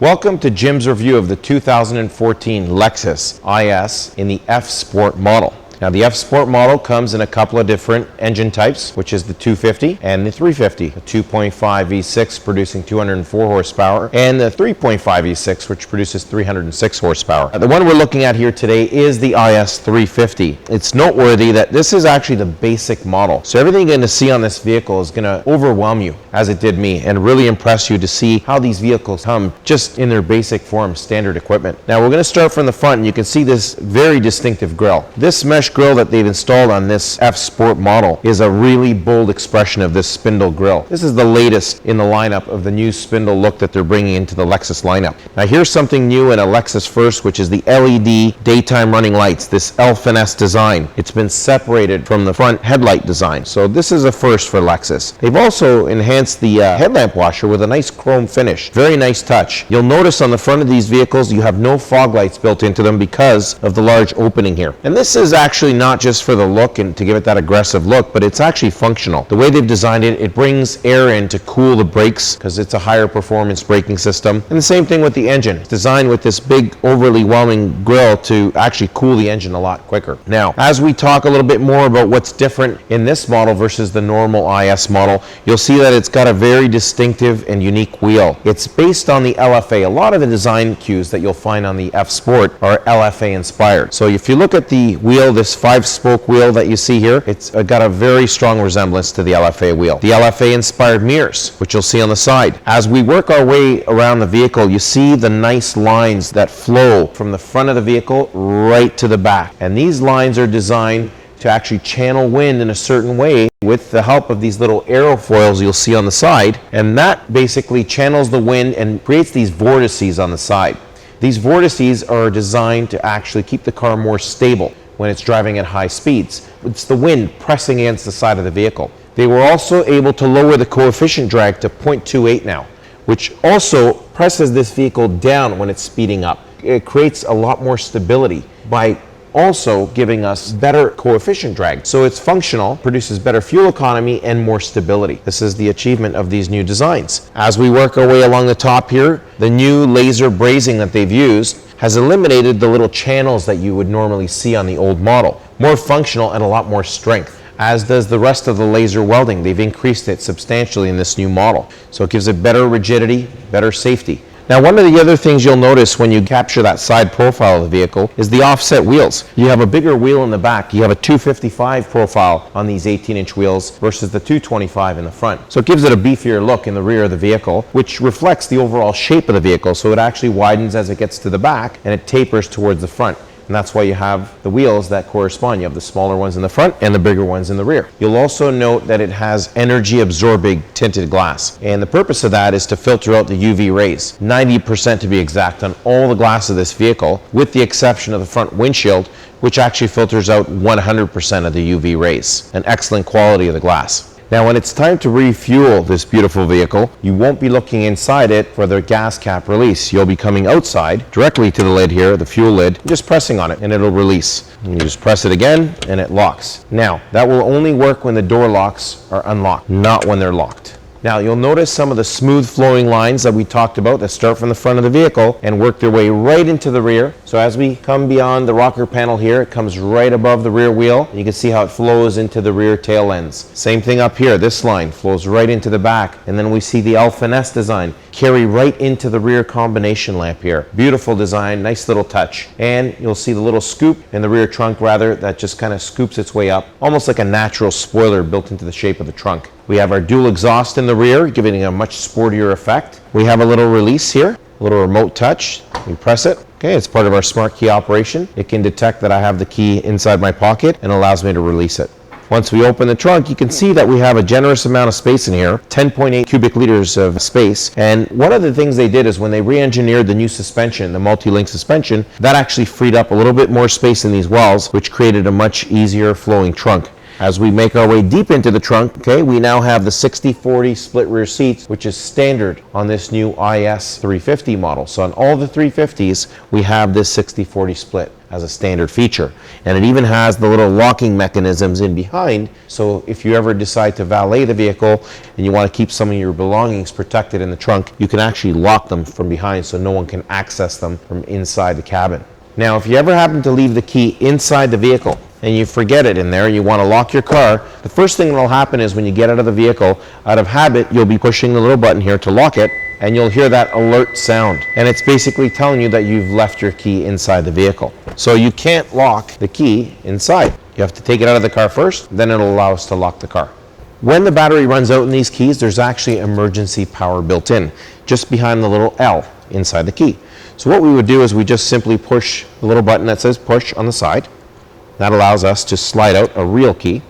Welcome to Jim's review of the 2014 Lexus IS in the F Sport model. Now the F Sport model comes in a couple of different engine types, which is the 250 and the 350. The 2.5 V6 producing 204 horsepower and the 3.5 V6 which produces 306 horsepower. The one we're looking at here today is the IS 350. It's noteworthy that this is actually the basic model. So everything you're going to see on this vehicle is going to overwhelm you, as it did me, and really impress you to see how these vehicles come just in their basic form, standard equipment. Now we're going to start from the front, and you can see this very distinctive grille. This mesh grille that they've installed on this F Sport model is a really bold expression of this spindle grille. This is the latest in the lineup of the new spindle look that they're bringing into the Lexus lineup. Now here's something new in a Lexus first, which is the LED daytime running lights, this L-finesse design. It's been separated from the front headlight design. So this is a first for Lexus. They've also enhanced the headlamp washer with a nice chrome finish. Very nice touch. You'll notice on the front of these vehicles you have no fog lights built into them because of the large opening here. And this is actually not just for the look and to give it that aggressive look, but it's actually functional. The way they've designed it, it brings air in to cool the brakes because it's a higher performance braking system. And the same thing with the engine. It's designed with this big overly whelming grille to actually cool the engine a lot quicker. Now, as we talk a little bit more about what's different in this model versus the normal IS model, you'll see that it's got a very distinctive and unique wheel. It's based on the LFA. A lot of the design cues that you'll find on the F Sport are LFA inspired. So if you look at the wheel, this 5-spoke wheel that you see here, it's got a very strong resemblance to the LFA wheel. The LFA inspired mirrors, which you'll see on the side. As we work our way around the vehicle, you see the nice lines that flow from the front of the vehicle right to the back. And these lines are designed to actually channel wind in a certain way with the help of these little aerofoils you'll see on the side. And that basically channels the wind and creates these vortices on the side. These vortices are designed to actually keep the car more stable when it's driving at high speeds. It's the wind pressing against the side of the vehicle. They were also able to lower the coefficient drag to 0.28 now, which also presses this vehicle down when it's speeding up. It creates a lot more stability by also giving us better coefficient drag. So it's functional, produces better fuel economy and more stability. This is the achievement of these new designs. As we work our way along the top here, the new laser brazing that they've used has eliminated the little channels that you would normally see on the old model. More functional and a lot more strength, as does the rest of the laser welding. They've increased it substantially in this new model. So it gives it better rigidity, better safety. Now, one of the other things you'll notice when you capture that side profile of the vehicle is the offset wheels. You have a bigger wheel in the back. You have a 255 profile on these 18-inch wheels versus the 225 in the front. So it gives it a beefier look in the rear of the vehicle, which reflects the overall shape of the vehicle. So it actually widens as it gets to the back and it tapers towards the front. And that's why you have the wheels that correspond. You have the smaller ones in the front and the bigger ones in the rear. You'll also note that it has energy absorbing tinted glass. And the purpose of that is to filter out the UV rays. 90% to be exact on all the glass of this vehicle, with the exception of the front windshield, which actually filters out 100% of the UV rays. An excellent quality of the glass. Now, when it's time to refuel this beautiful vehicle, you won't be looking inside it for the gas cap release. You'll be coming outside directly to the lid here, the fuel lid, just pressing on it and it'll release. And you just press it again and it locks. Now, that will only work when the door locks are unlocked, not when they're locked. Now, you'll notice some of the smooth flowing lines that we talked about that start from the front of the vehicle and work their way right into the rear. So as we come beyond the rocker panel here, it comes right above the rear wheel. You can see how it flows into the rear tail ends. Same thing up here. This line flows right into the back. And then we see the L-finesse design carry right into the rear combination lamp here. Beautiful design, nice little touch. And you'll see the little scoop in the rear trunk rather that just kind of scoops its way up, almost like a natural spoiler built into the shape of the trunk. We have our dual exhaust in the rear, giving it a much sportier effect. We have a little release here, a little remote touch. We press it. Okay, it's part of our smart key operation. It can detect that I have the key inside my pocket and allows me to release it. Once we open the trunk, you can see that we have a generous amount of space in here, 10.8 cubic liters of space. And one of the things they did is when they re-engineered the new suspension, the multi-link suspension, that actually freed up a little bit more space in these wells, which created a much easier flowing trunk. As we make our way deep into the trunk, okay, we now have the 60/40 split rear seats, which is standard on this new IS 350 model. So on all the 350s, we have this 60/40 split as a standard feature. And it even has the little locking mechanisms in behind, so if you ever decide to valet the vehicle and you want to keep some of your belongings protected in the trunk, you can actually lock them from behind so no one can access them from inside the cabin. Now, if you ever happen to leave the key inside the vehicle and you forget it in there, you want to lock your car, the first thing that will happen is when you get out of the vehicle, out of habit, you'll be pushing the little button here to lock it, and you'll hear that alert sound. And it's basically telling you that you've left your key inside the vehicle. So you can't lock the key inside. You have to take it out of the car first, then it'll allow us to lock the car. When the battery runs out in these keys, there's actually emergency power built in, just behind the little L inside the key. So what we would do is we just simply push the little button that says push on the side. That allows us to slide out a real key.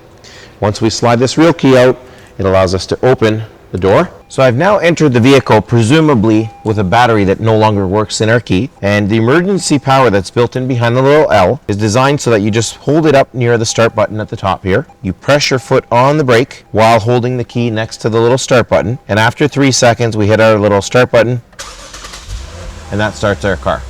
Once we slide this real key out, it allows us to open the door. So I've now entered the vehicle, presumably with a battery that no longer works in our key, and the emergency power that's built in behind the little L is designed so that you just hold it up near the start button at the top here. You press your foot on the brake while holding the key next to the little start button, and after 3 seconds we hit our little start button, and that starts our car.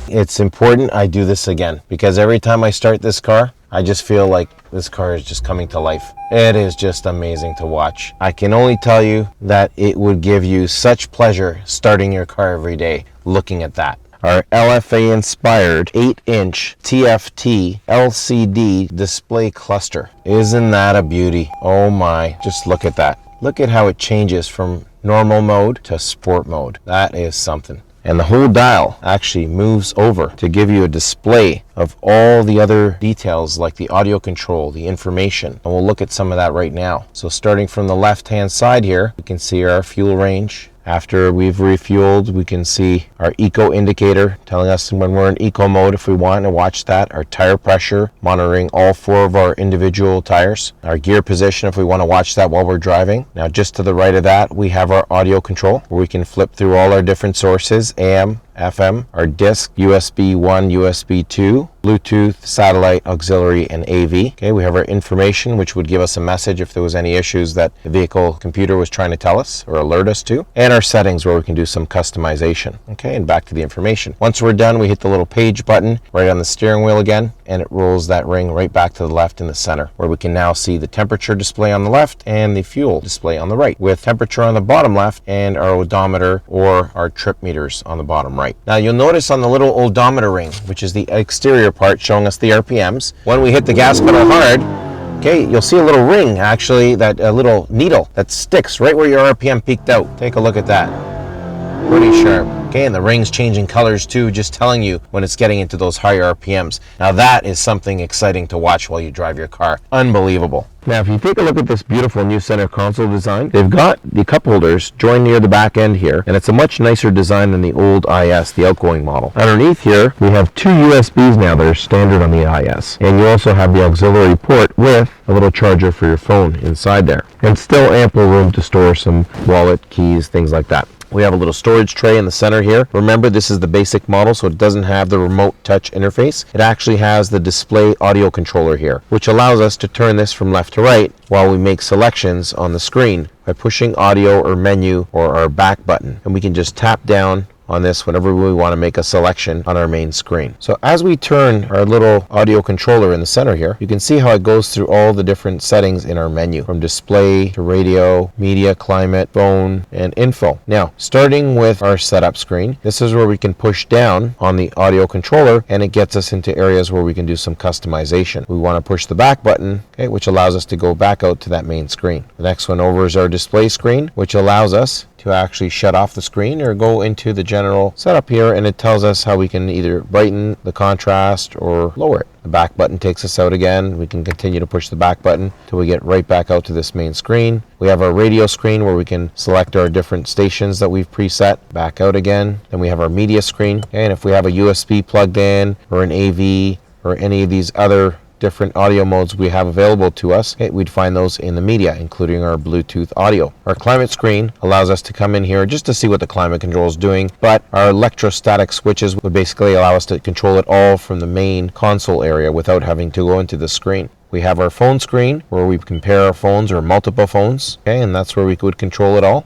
It's important I do this again, because every time I start this car, I just feel like this car is just coming to life. It is just amazing to watch. I can only tell you that it would give you such pleasure starting your car every day looking at that. Our LFA inspired 8-inch TFT LCD display cluster. Isn't that a beauty? Oh my, just look at that. Look at how it changes from normal mode to sport mode. That is something. And the whole dial actually moves over to give you a display of all the other details like the audio control, the information. And we'll look at some of that right now. So starting from the left-hand side here, we can see our fuel range. After we've refueled, we can see our eco indicator telling us when we're in eco mode if we want to watch that. Our tire pressure, monitoring all 4 of our individual tires. Our gear position if we want to watch that while we're driving. Now just to the right of that, we have our audio control where we can flip through all our different sources, AM, FM, our disc, USB 1, USB 2, Bluetooth, satellite, auxiliary, and AV. Okay, we have our information, which would give us a message if there was any issues that the vehicle computer was trying to tell us or alert us to. And our settings where we can do some customization. Okay, and back to the information. Once we're done, we hit the little page button right on the steering wheel again, and it rolls that ring right back to the left in the center, where we can now see the temperature display on the left and the fuel display on the right, with temperature on the bottom left and our odometer or our trip meters on the bottom right. Now you'll notice on the little odometer ring, which is the exterior part showing us the RPMs, when we hit the gas pedal hard, okay, you'll see a little ring actually, that a little needle that sticks right where your RPM peaked out. Take a look at that. Pretty sharp. Okay, and the ring's changing colors too, just telling you when it's getting into those higher RPMs. Now that is something exciting to watch while you drive your car. Unbelievable. Now if you take a look at this beautiful new center console design, they've got the cup holders joined near the back end here, and it's a much nicer design than the old IS, the outgoing model. Underneath here, we have 2 USBs now that are standard on the IS, and you also have the auxiliary port with a little charger for your phone inside there, and still ample room to store some wallet, keys, things like that. We have a little storage tray in the center here. Remember, this is the basic model, so it doesn't have the remote touch interface. It actually has the display audio controller here, which allows us to turn this from left to right while we make selections on the screen by pushing audio or menu or our back button. And we can just tap down on this whenever we want to make a selection on our main screen. So as we turn our little audio controller in the center here, you can see how it goes through all the different settings in our menu, from display to radio, media, climate, phone, and info. Now, starting with our setup screen, this is where we can push down on the audio controller, and it gets us into areas where we can do some customization. We want to push the back button, okay, which allows us to go back out to that main screen. The next one over is our display screen, which allows us to actually shut off the screen or go into the general setup here, and it tells us how we can either brighten the contrast or lower it. The back button takes us out again. We can continue to push the back button till we get right back out to this main screen. We have our radio screen where we can select our different stations that we've preset. Back out again. Then we have our media screen, and if we have a USB plugged in or an AV or any of these other different audio modes we have available to us, okay, we'd find those in the media, including our Bluetooth audio. Our climate screen allows us to come in here just to see what the climate control is doing, but our electrostatic switches would basically allow us to control it all from the main console area without having to go into the screen. We have our phone screen where we compare our phones or multiple phones, okay, and that's where we could control it all.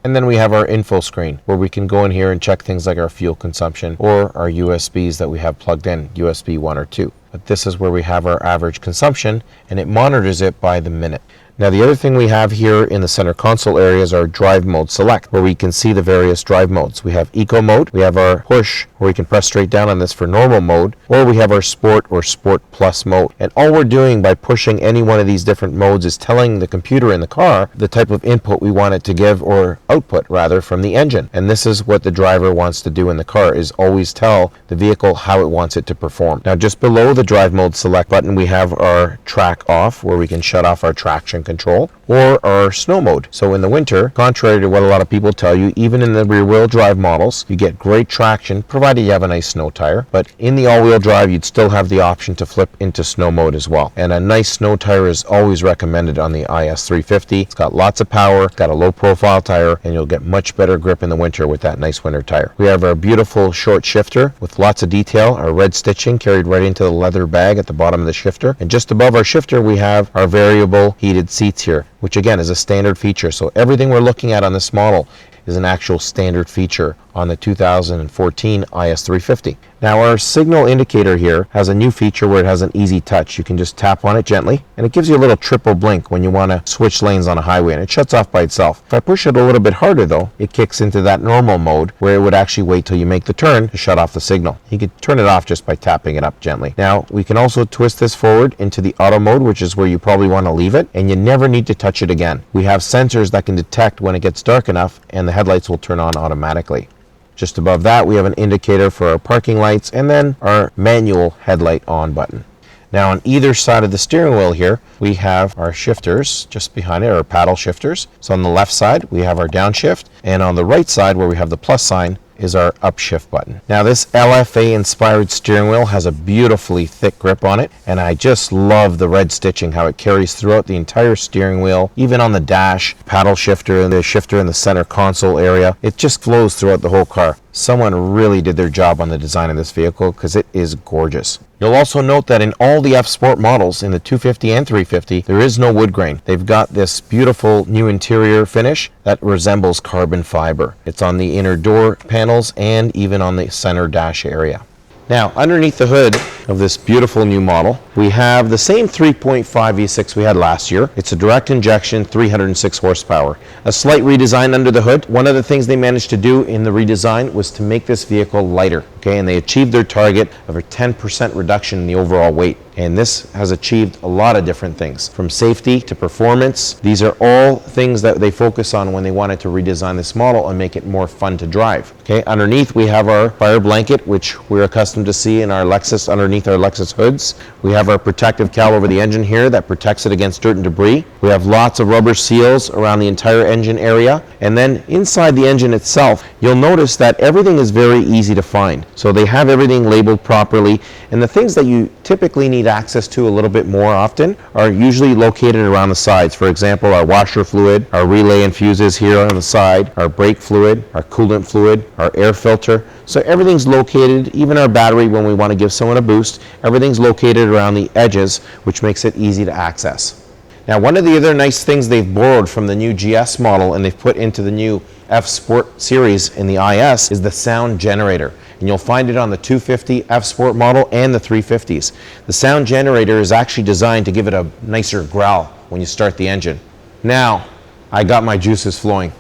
And then we have our info screen where we can go in here and check things like our fuel consumption or our USBs that we have plugged in, USB 1 or 2. But this is where we have our average consumption, and it monitors it by the minute. Now the other thing we have here in the center console area is our drive mode select, where we can see the various drive modes. We have eco mode, we have our push, where we can press straight down on this for normal mode, or we have our sport or sport plus mode. And all we're doing by pushing any one of these different modes is telling the computer in the car the type of input we want it to give, or output rather, from the engine. And this is what the driver wants to do in the car, is always tell the vehicle how it wants it to perform. Now just below the drive mode select button we have our track off, where we can shut off our traction control, or our snow mode. So in the winter, contrary to what a lot of people tell you, even in the rear wheel drive models, you get great traction provided you have a nice snow tire. But in the all-wheel drive, you'd still have the option to flip into snow mode as well. And a nice snow tire is always recommended on the IS350. It's got lots of power, it's got a low profile tire, and you'll get much better grip in the winter with that nice winter tire. We have our beautiful short shifter with lots of detail, our red stitching carried right into the leather bag at the bottom of the shifter. And just above our shifter, we have our variable heated seats here, which again is a standard feature. So everything we're looking at on this model is an actual standard feature on the 2014 IS350. Now our signal indicator here has a new feature where it has an easy touch. You can just tap on it gently and it gives you a little triple blink when you want to switch lanes on a highway, and it shuts off by itself. If I push it a little bit harder though, it kicks into that normal mode where it would actually wait till you make the turn to shut off the signal. You can turn it off just by tapping it up gently. Now we can also twist this forward into the auto mode, which is where you probably want to leave it, and you never need to touch it again. We have sensors that can detect when it gets dark enough and the headlights will turn on automatically. Just above that we have an indicator for our parking lights and then our manual headlight on button. Now on either side of the steering wheel here we have our shifters just behind it, our paddle shifters. So on the left side we have our downshift, and on the right side where we have the plus sign is our upshift button. Now this LFA inspired steering wheel has a beautifully thick grip on it, and I just love the red stitching, how it carries throughout the entire steering wheel, even on the dash, paddle shifter, and the shifter in the center console area. It just flows throughout the whole car. Someone really did their job on the design of this vehicle because it is gorgeous. You'll also note that in all the F Sport models, in the 250 and 350, there is no wood grain. They've got this beautiful new interior finish that resembles carbon fiber. It's on the inner door panels and even on the center dash area. Now, underneath the hood of this beautiful new model, we have the same 3.5 V6 we had last year. It's a direct injection, 306 horsepower. A slight redesign under the hood. One of the things they managed to do in the redesign was to make this vehicle lighter, okay? And they achieved their target of a 10% reduction in the overall weight. And this has achieved a lot of different things, from safety to performance. These are all things that they focus on when they wanted to redesign this model and make it more fun to drive. Okay, underneath we have our fire blanket, which we're accustomed to see in our Lexus, underneath our Lexus hoods. We have our protective cowl over the engine here that protects it against dirt and debris. We have lots of rubber seals around the entire engine area. And then inside the engine itself, you'll notice that everything is very easy to find. So they have everything labeled properly, and the things that you typically need access to a little bit more often are usually located around the sides. For example, our washer fluid, our relay and fuses here on the side, our brake fluid, our coolant fluid, our air filter. So everything's located, even our battery when we want to give someone a boost, everything's located around the edges, which makes it easy to access. Now, one of the other nice things they've borrowed from the new GS model and they've put into the new F Sport series in the IS is the sound generator. And you'll find it on the 250 F Sport model and the 350s. The sound generator is actually designed to give it a nicer growl when you start the engine. Now, I got my juices flowing.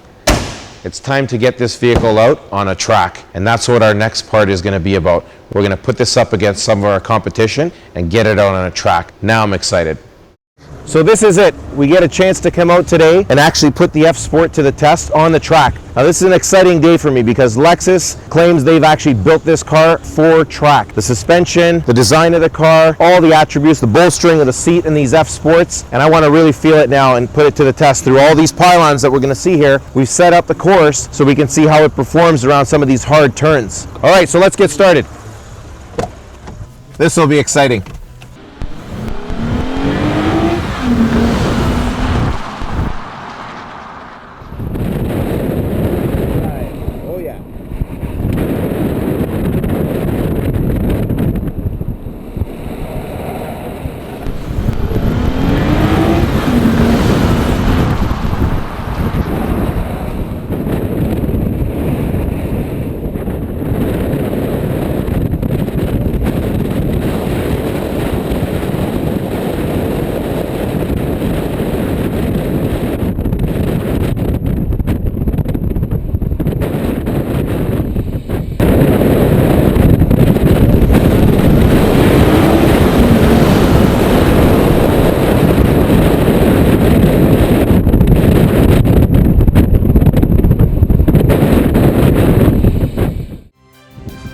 It's time to get this vehicle out on a track, and that's what our next part is going to be about. We're going to put this up against some of our competition and get it out on a track. Now I'm excited. So this is it. We get a chance to come out today and actually put the F Sport to the test on the track. Now this is an exciting day for me because Lexus claims they've actually built this car for track. The suspension, the design of the car, all the attributes, the bolstering of the seat in these F Sports, and I want to really feel it now and put it to the test through all these pylons that we're going to see here. We've set up the course so we can see how it performs around some of these hard turns. All right, so let's get started. This will be exciting.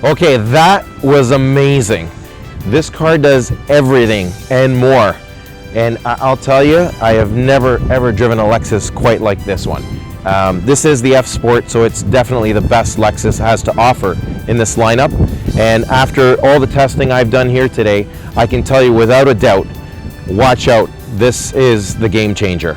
Okay, that was amazing. This car does everything and more. And I'll tell you, I have never ever driven a Lexus quite like this one. This is the F Sport, so it's definitely the best Lexus has to offer in this lineup. And after all the testing I've done here today, I can tell you without a doubt, watch out, this is the game changer.